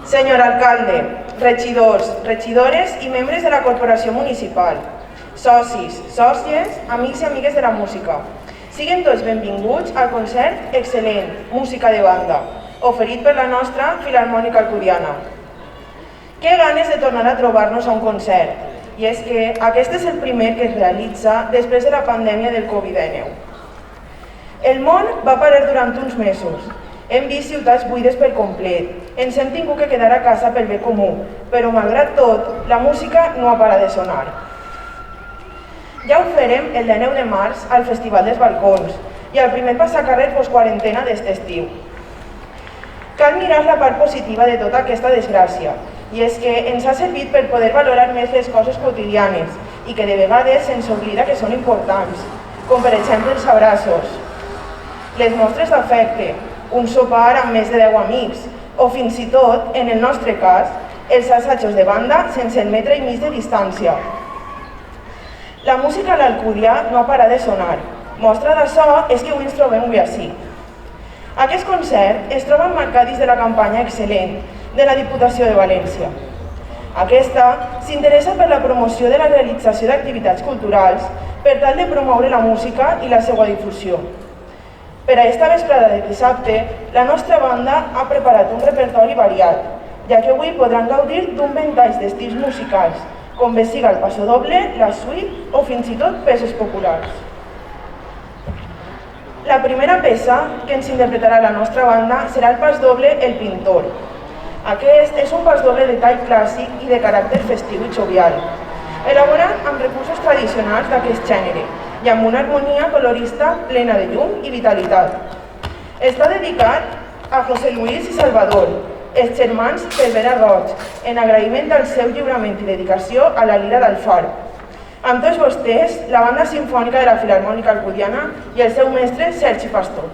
Senyor alcalde, regidors, regidores i membres de la corporació municipal, socis, sòcies, amics i amigues de la música, siguin tots benvinguts al concert excel·lent, música de banda, oferit per la nostra Filharmònica Alcudiana. Que ganes de tornar a trobar-nos a un concert, i és que aquest és el primer que es realitza després de la pandèmia del Covid-19. El món va parar durant uns mesos. Hem vist ciutats buides per complet, ens hem tingut que quedar a casa pel bé comú, però malgrat tot, la música no ha parat de sonar. Ja ho farem el 19 de març al Festival dels Balcons i al primer passacarrer post-quarantena d'este estiu. Cal mirar la part positiva de tota aquesta desgràcia, i és que ens ha servit per poder valorar més les coses quotidianes i que de vegades se'ns oblida que són importants, com per exemple els abraços, les mostres d'afecte, un sopar amb més de 10 amics, o fins i tot, en el nostre cas, els assajos de banda sense el metre i mig de distància. La música a l'Alcúdia no ha parat de sonar. Mostra d'això és que avui ens trobem avui ací. Aquest concert es troba emmarcat dins de la campanya excel·lent de la Diputació de València. Aquesta s'interessa per la promoció de la realització d'activitats culturals per tal de promoure la música i la seva difusió. Per a esta vesprada de dissabte, la nostra banda ha preparat un repertori variat, ja que avui podran gaudir d'un ventall d'estils musicals, com bé siga el passodoble, la suite o fins i tot peces populars. La primera peça que ens interpretarà la nostra banda serà el pasdoble El Pintor. Aquest és un pasdoble de tall clàssic i de caràcter festiu i jovial, elaborat amb recursos tradicionals d'aquest gènere i amb una harmonia colorista plena de llum i vitalitat. Està dedicat a José Luis i Salvador, els germans Cervera Roig, en agraïment al seu lliurament i dedicació a la Lira d'Alfar. Amb tots vostès, la Banda Simfònica de la Filharmònica Alcudiana i el seu mestre Sergi Pastor.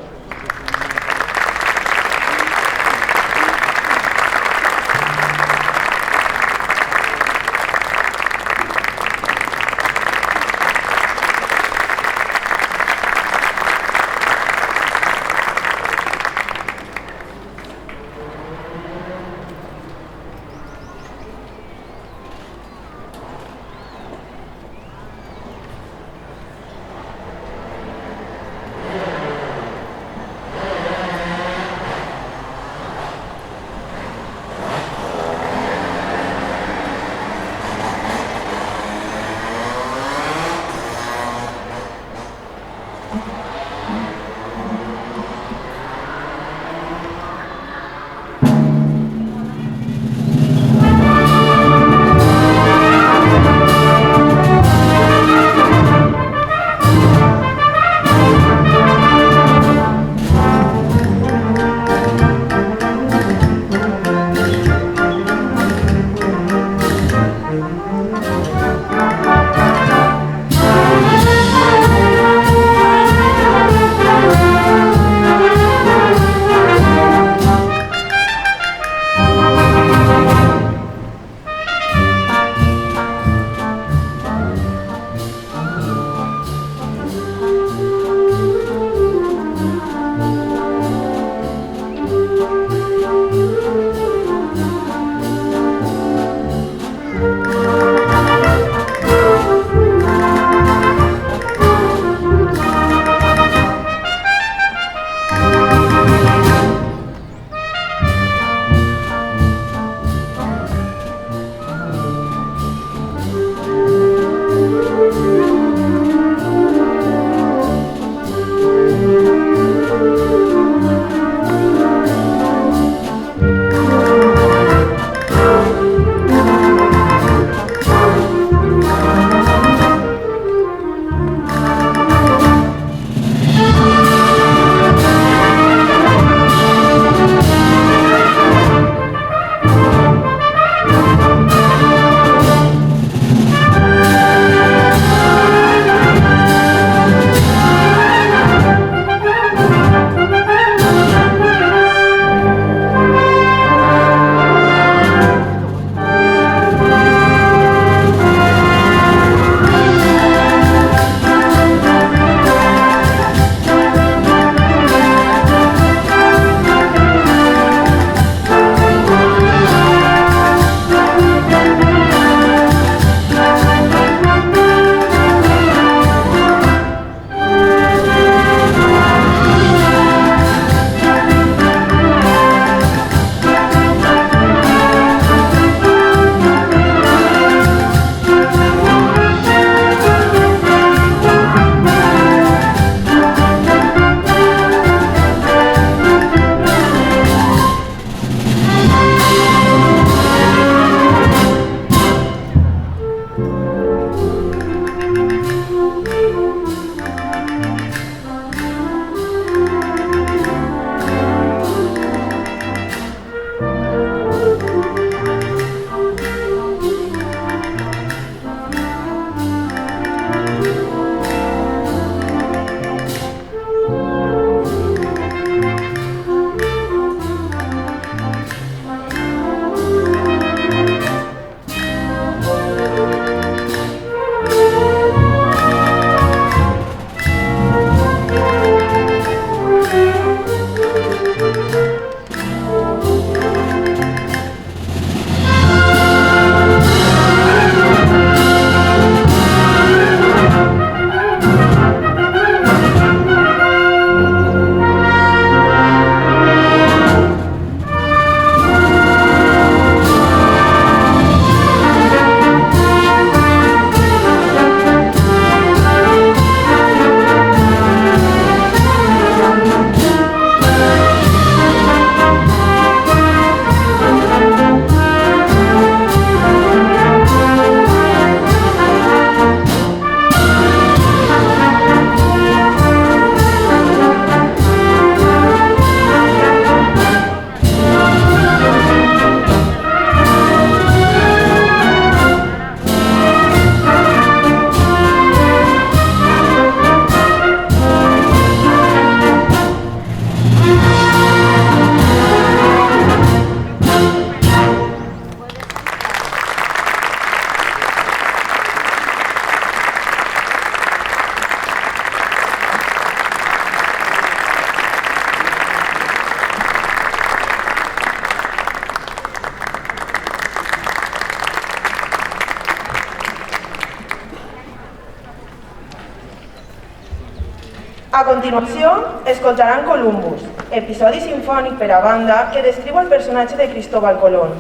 A continuació, escoltaran Columbus, episodi sinfònic per a banda que descriu el personatge de Cristóbal Colón.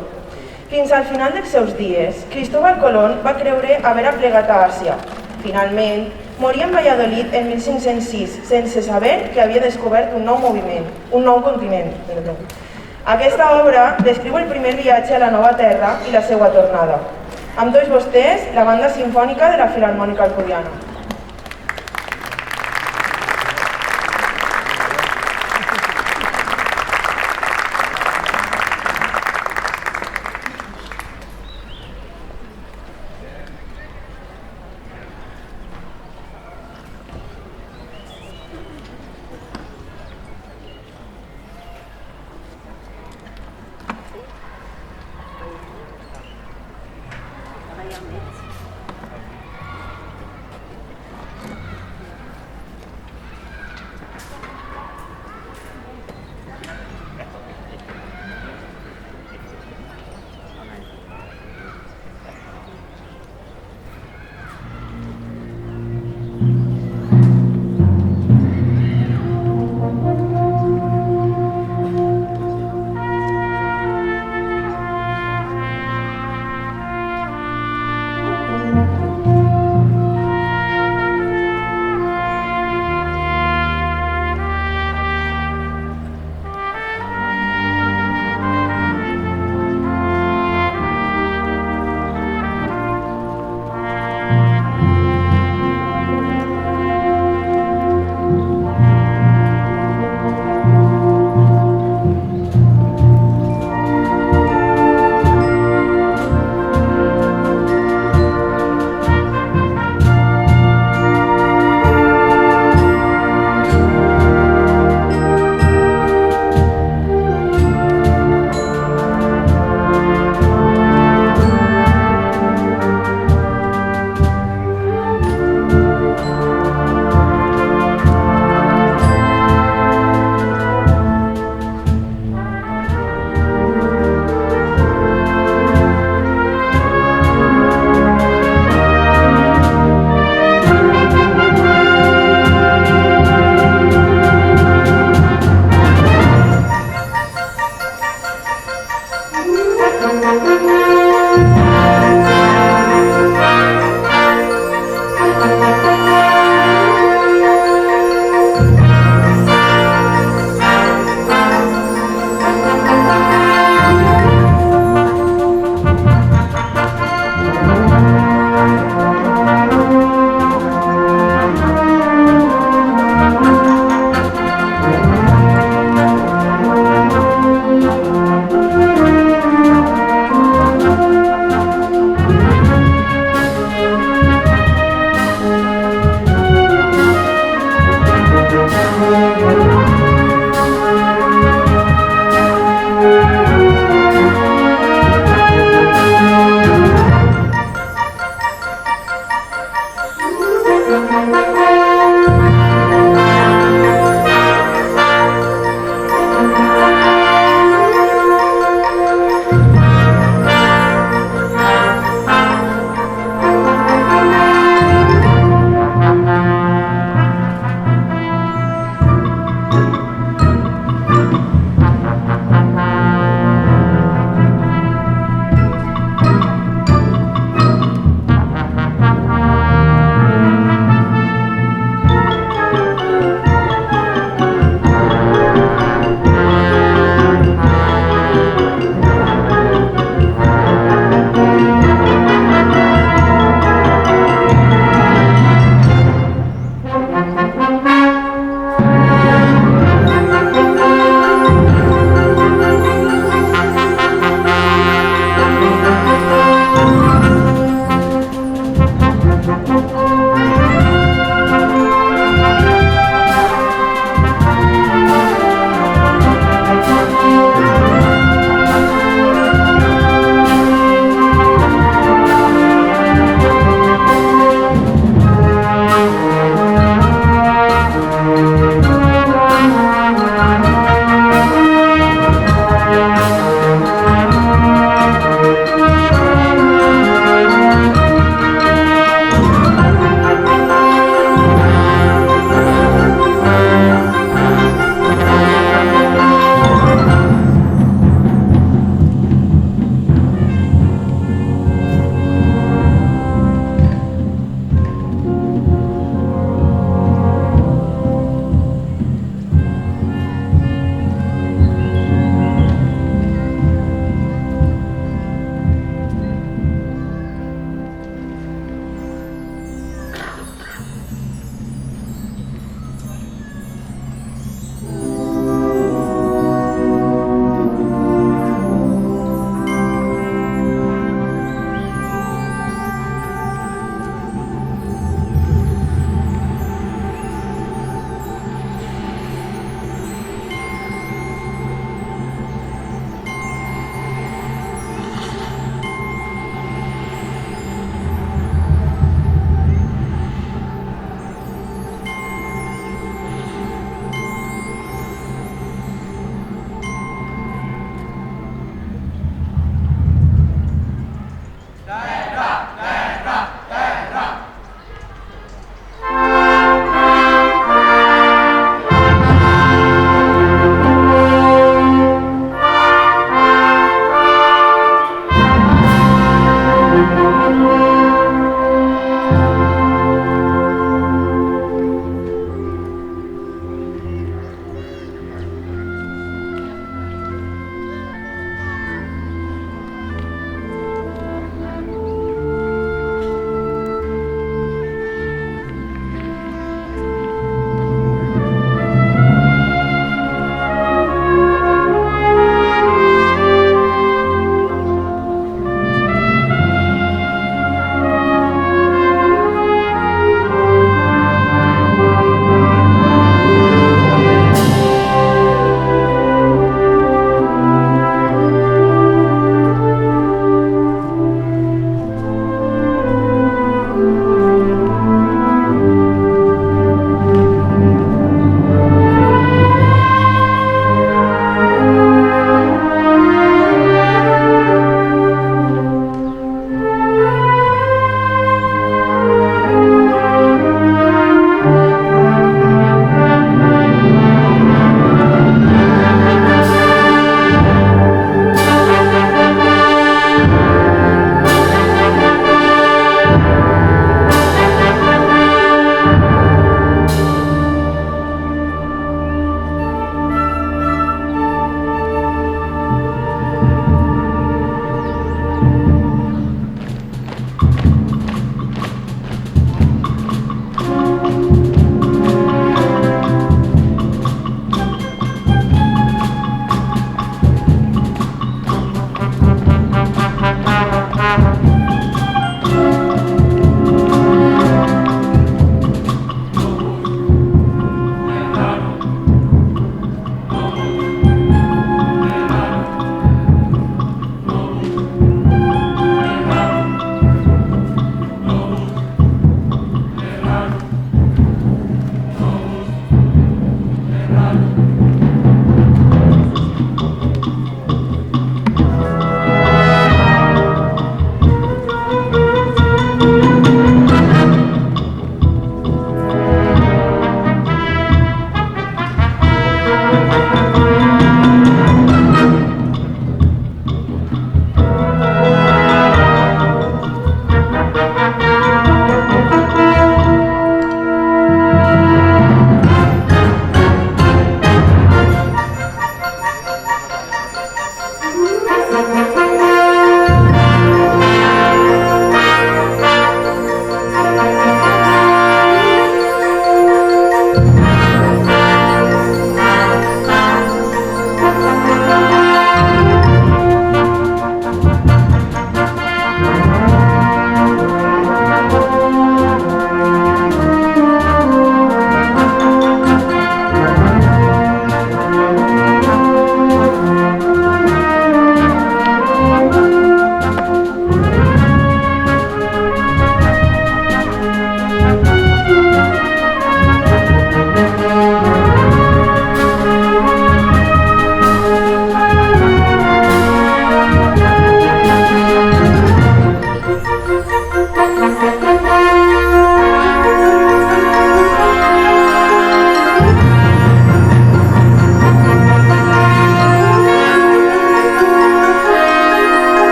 Fins al final dels seus dies, Cristóbal Colón va creure haver aplegat a Àsia. Finalment, morí en Valladolid en 1506, sense saber que havia descobert un nou continent. Aquesta obra descriu el primer viatge a la Nova Terra i la seva tornada. Amb tots vostès, la banda sinfònica de la Filharmònica Alcoiana.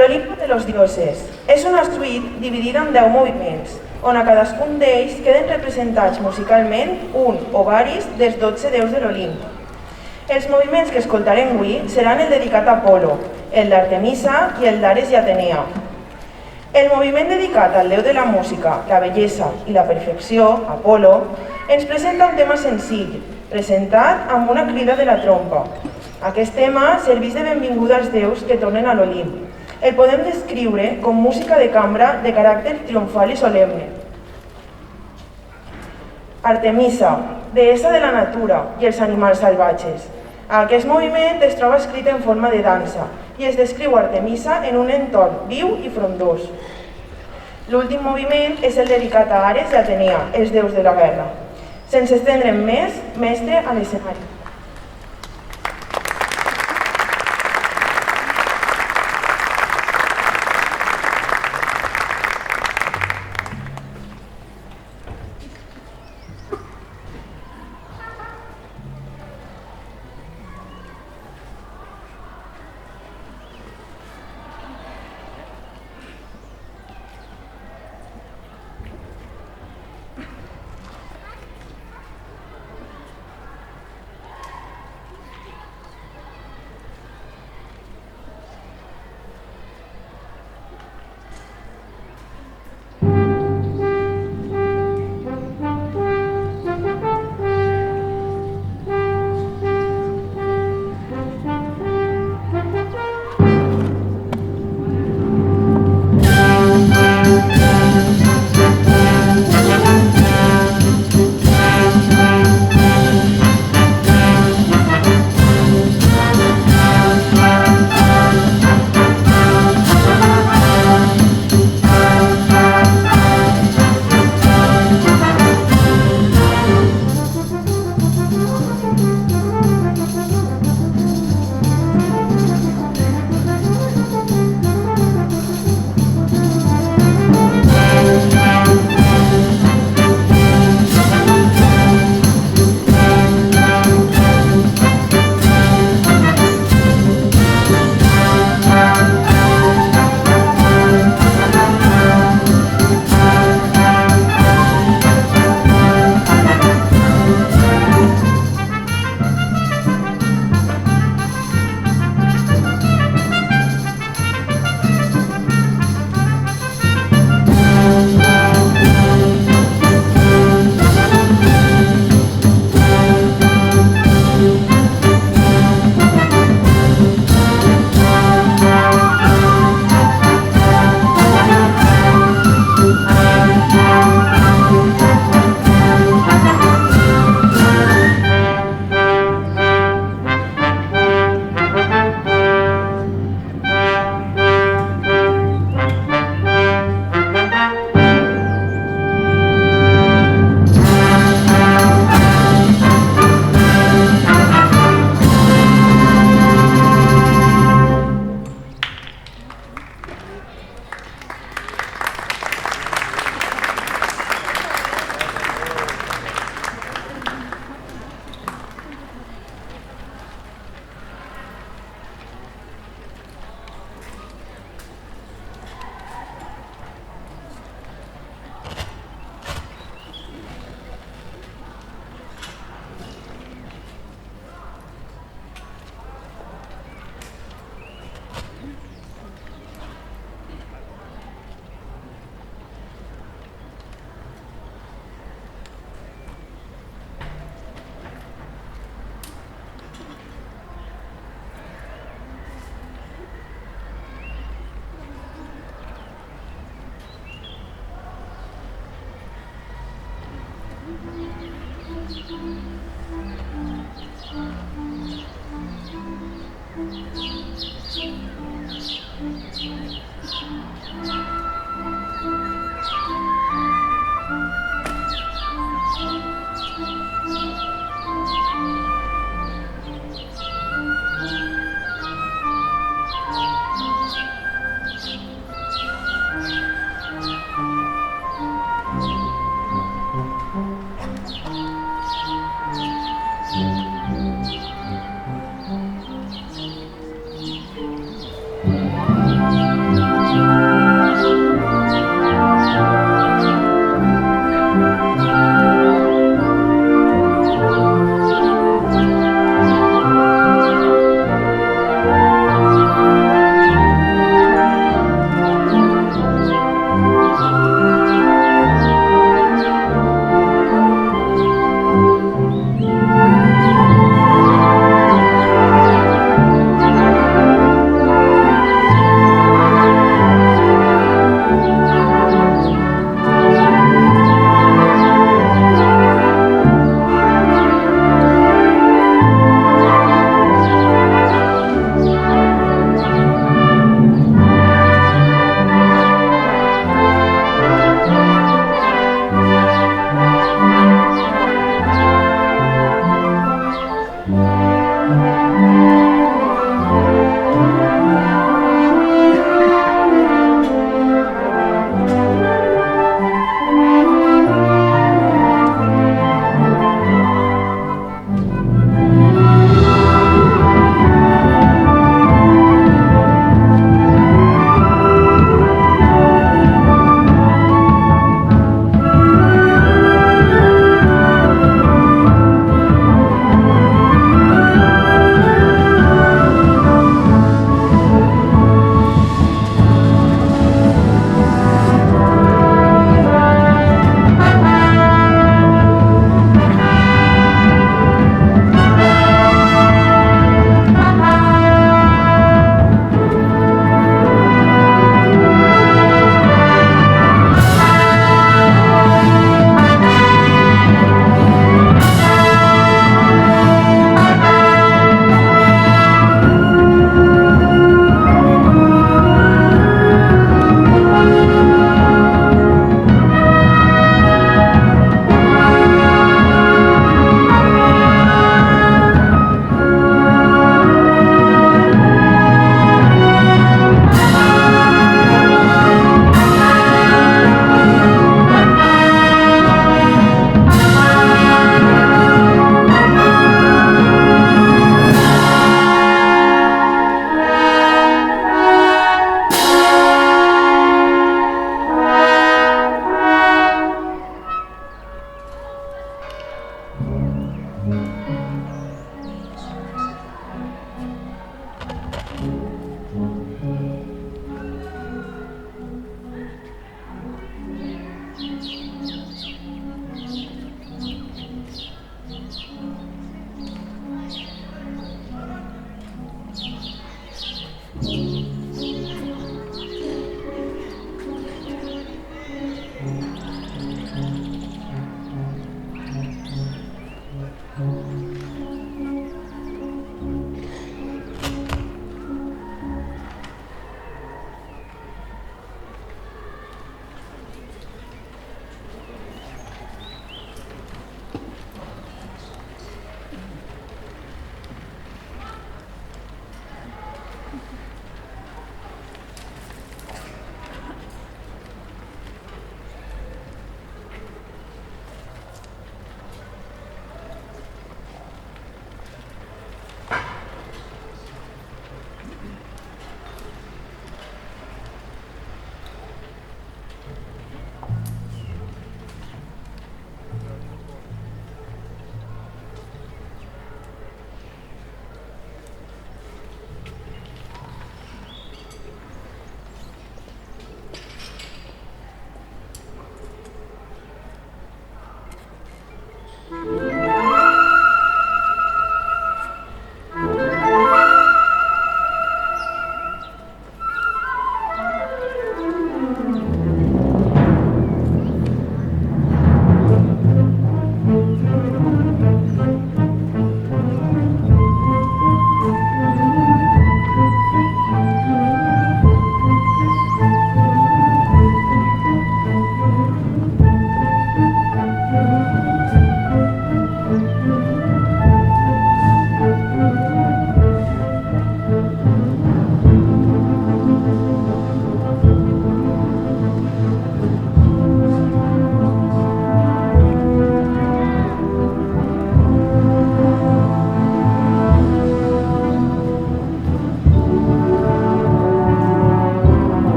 El Olimpo de los Dioses és una suite dividida en 10 moviments, on a cadascun d'ells queden representats musicalment un o varis dels 12 déus de l'Olimp. Els moviments que escoltarem avui seran el dedicat a Apolo, el d'Artemisa i el d'Ares i Atenea. El moviment dedicat al déu de la música, la bellesa i la perfecció, Apolo, ens presenta un tema senzill, presentat amb una crida de la trompa. Aquest tema serveix de benvinguda als déus que tornen a l'Olimp. El podem descriure com música de cambra de caràcter triomfal i solemne. Artemisa, deessa de la natura i els animals salvatges. Aquest moviment es troba escrit en forma de dansa i es descriu Artemisa en un entorn viu i frondós. L'últim moviment és el dedicat a Ares i Atenea, els déus de la guerra. Sense estendre'n més, mestre a l'escenari.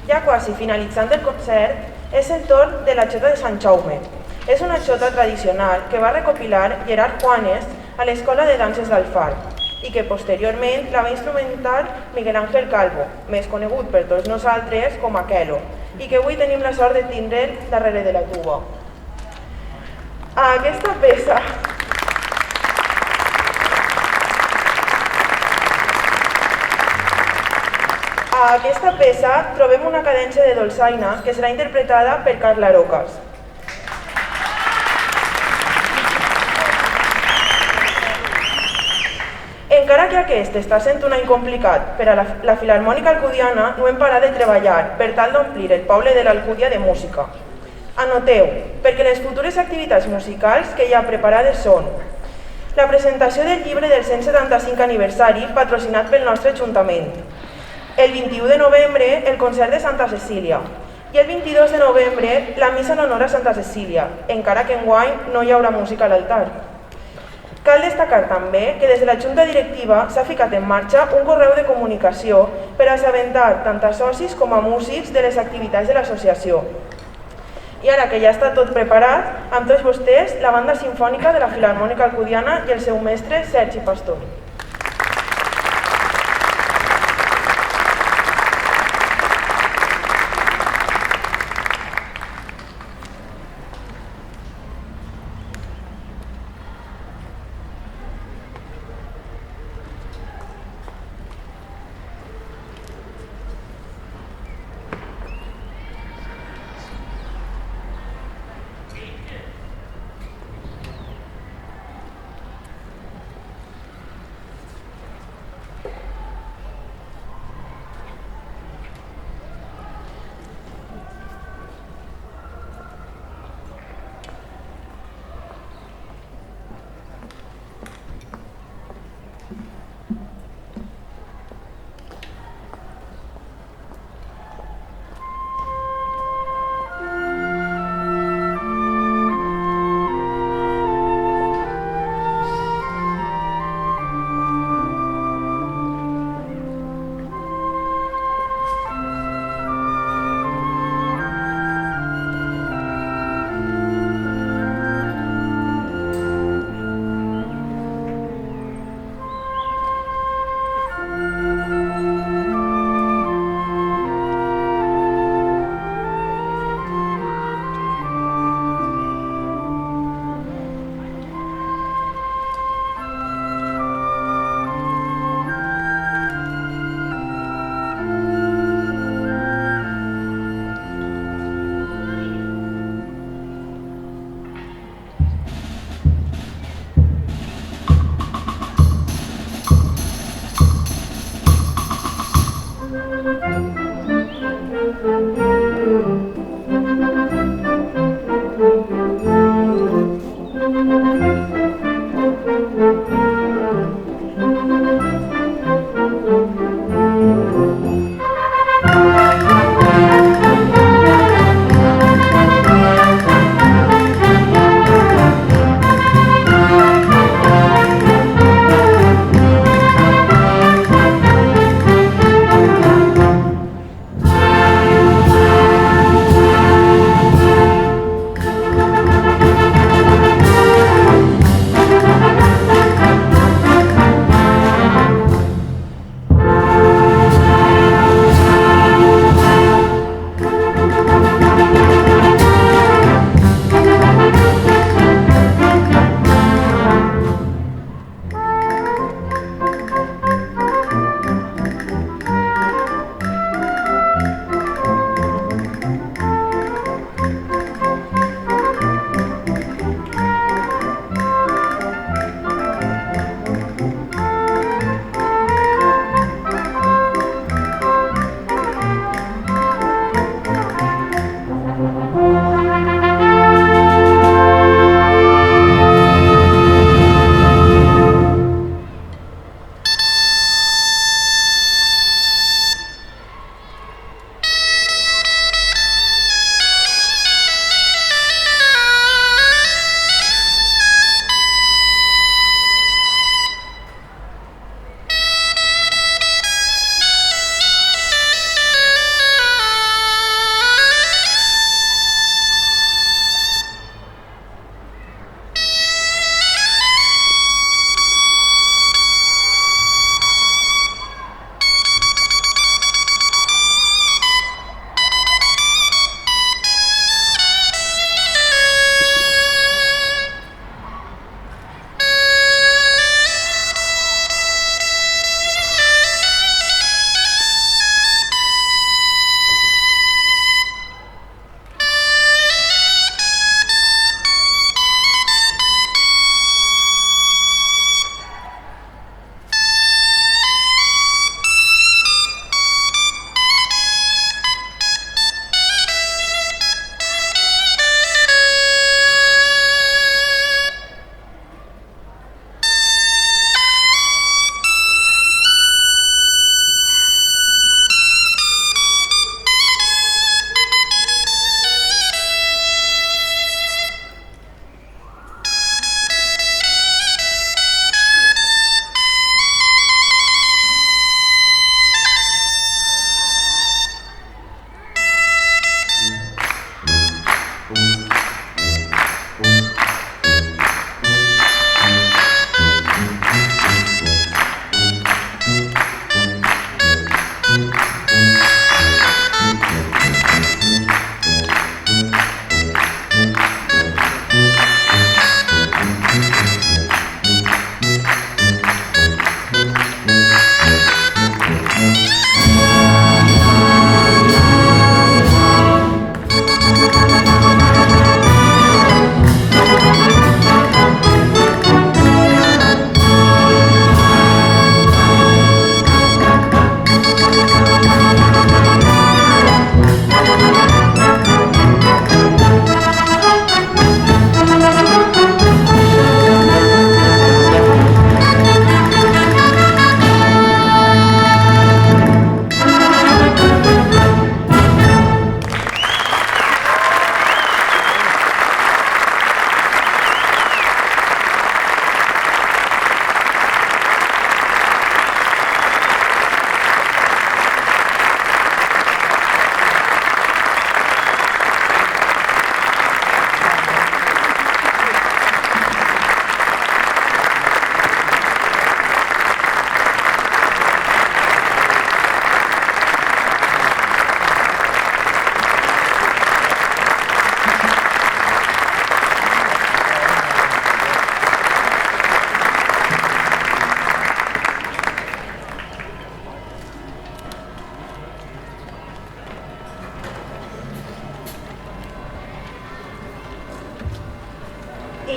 Ja quasi finalitzant el concert, és el torn de la xota de Sant Jaume. És una xota tradicional que va recopilar Gerard Juanes a l'Escola de Danses d'Alfar i que posteriorment la va instrumentar Miguel Ángel Calvo, més conegut per tots nosaltres com a Quelo, i que avui tenim la sort de tindre'l darrere de la tuba. A aquesta peça trobem una cadència de dolçaina que serà interpretada per Carla Rocas. Encara que aquest està sent un any complicat per a la Filharmònica Alcudiana, no hem parat de treballar per tal d'omplir el poble de l'Alcúdia de música. Anoteu, perquè les futures activitats musicals que hi ha preparades són la presentació del llibre del 175 aniversari patrocinat pel nostre Ajuntament, el 21 de novembre el concert de Santa Cecília i el 22 de novembre la missa en honor a Santa Cecília, encara que enguany no hi haurà música a l'altar. Cal destacar també que des de la Junta Directiva s'ha ficat en marxa un correu de comunicació per assabentar tant a socis com a músics de les activitats de l'associació. I ara que ja està tot preparat, amb tots vostès, la Banda Simfònica de la Filharmònica Alcudiana i el seu mestre Sergi Pastor.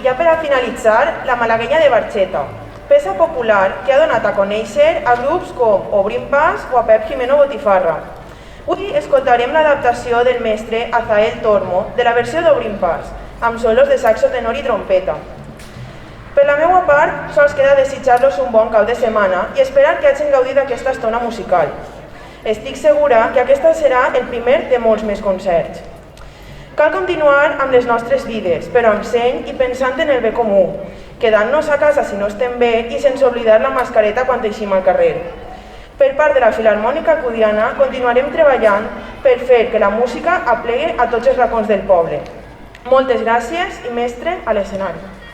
ja per a finalitzar, la Malaguenya de Barxeta, peça popular que ha donat a conèixer a grups com Obrim Pas o a Pep Jimeno Botifarra. Avui escoltarem l'adaptació del mestre Azael Tormo de la versió d'Obrim Pas, amb solos de saxo tenor i trompeta. Per la meva part, sols queda desitjar-los un bon cap de setmana i esperar que hagin gaudit d'aquesta estona musical. Estic segura que aquesta serà el primer de molts més concerts. Cal continuar amb les nostres vides, però amb seny i pensant en el bé comú, quedant-nos a casa si no estem bé i sense oblidar la mascareta quan eixim al carrer. Per part de la Filharmònica Alcudiana, continuarem treballant per fer que la música aplegue a tots els racons del poble. Moltes gràcies i mestre a l'escenari.